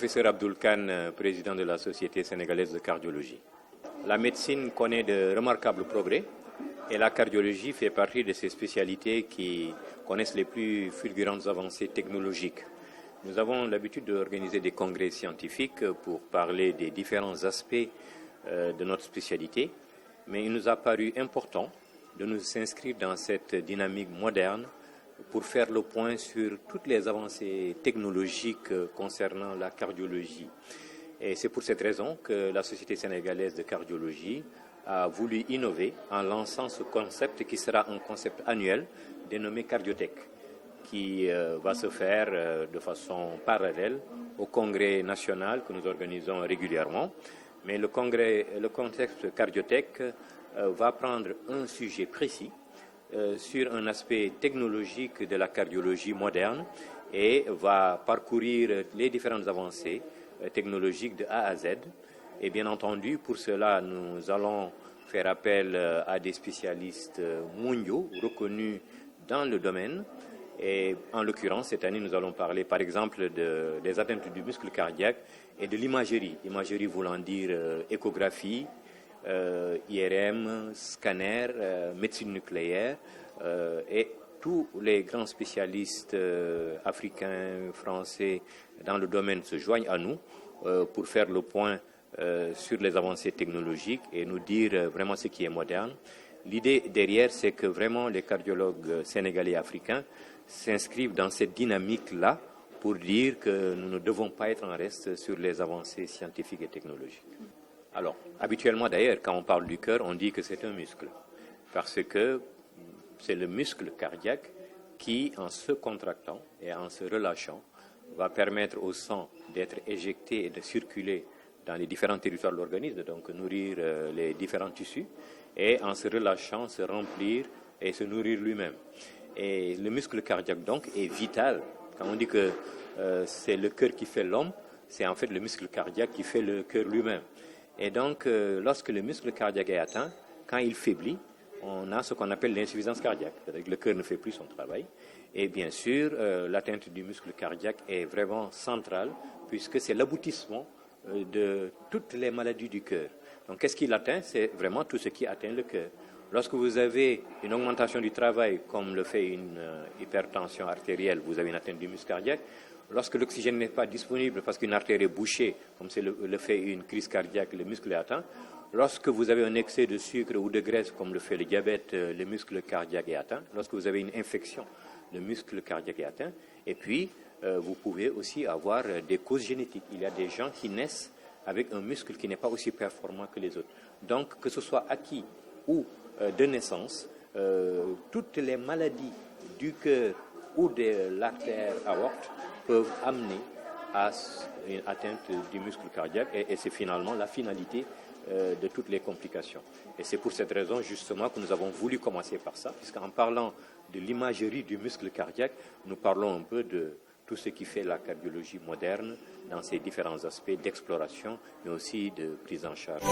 Professeur Abdoul Khan, président de la Société sénégalaise de cardiologie. La médecine connaît de remarquables progrès et la cardiologie fait partie de ces spécialités qui connaissent les plus fulgurantes avancées technologiques. Nous avons l'habitude d'organiser des congrès scientifiques pour parler des différents aspects de notre spécialité, mais il nous a paru important de nous inscrire dans cette dynamique moderne pour faire le point sur toutes les avancées technologiques concernant la cardiologie. Et c'est pour cette raison que la Société sénégalaise de cardiologie a voulu innover en lançant ce concept qui sera un concept annuel dénommé Cardiotech, qui va se faire de façon parallèle au congrès national que nous organisons régulièrement. Mais le concept Cardiotech va prendre un sujet précis sur un aspect technologique de la cardiologie moderne et va parcourir les différentes avancées technologiques de A à Z. Et bien entendu, pour cela, nous allons faire appel à des spécialistes mondiaux reconnus dans le domaine. Et en l'occurrence, cette année, nous allons parler par exemple des atteintes du muscle cardiaque et de l'imagerie. Imagerie voulant dire échographie, IRM, scanner, médecine nucléaire et tous les grands spécialistes africains, français dans le domaine se joignent à nous pour faire le point sur les avancées technologiques et nous dire vraiment ce qui est moderne. L'idée derrière, c'est que vraiment les cardiologues sénégalais et africains s'inscrivent dans cette dynamique-là pour dire que nous ne devons pas être en reste sur les avancées scientifiques et technologiques. Alors, habituellement d'ailleurs, quand on parle du cœur, on dit que c'est un muscle, parce que c'est le muscle cardiaque qui, en se contractant et en se relâchant, va permettre au sang d'être éjecté et de circuler dans les différents territoires de l'organisme, donc nourrir les différents tissus, et en se relâchant, se remplir et se nourrir lui-même. Et le muscle cardiaque, donc, est vital. Quand on dit que c'est le cœur qui fait l'homme, c'est en fait le muscle cardiaque qui fait le cœur lui-même. Et donc, lorsque le muscle cardiaque est atteint, quand il faiblit, on a ce qu'on appelle l'insuffisance cardiaque. C'est-à-dire que le cœur ne fait plus son travail. Et bien sûr, l'atteinte du muscle cardiaque est vraiment centrale, puisque c'est l'aboutissement de toutes les maladies du cœur. Donc, qu'est-ce qui l'atteint? C'est vraiment tout ce qui atteint le cœur. Lorsque vous avez une augmentation du travail, comme le fait une hypertension artérielle, vous avez une atteinte du muscle cardiaque. Lorsque l'oxygène n'est pas disponible parce qu'une artère est bouchée, comme c'est le fait une crise cardiaque, le muscle est atteint. Lorsque vous avez un excès de sucre ou de graisse, comme le fait le diabète, le muscle cardiaque est atteint. Lorsque vous avez une infection, le muscle cardiaque est atteint. Et puis, vous pouvez aussi avoir des causes génétiques. Il y a des gens qui naissent avec un muscle qui n'est pas aussi performant que les autres. Donc, que ce soit acquis ou de naissance, toutes les maladies du cœur ou de l'artère aorte peuvent amener à une atteinte du muscle cardiaque et c'est finalement la finalité de toutes les complications. Et c'est pour cette raison justement que nous avons voulu commencer par ça, puisqu'en parlant de l'imagerie du muscle cardiaque, nous parlons un peu de tout ce qui fait la cardiologie moderne dans ses différents aspects d'exploration, mais aussi de prise en charge.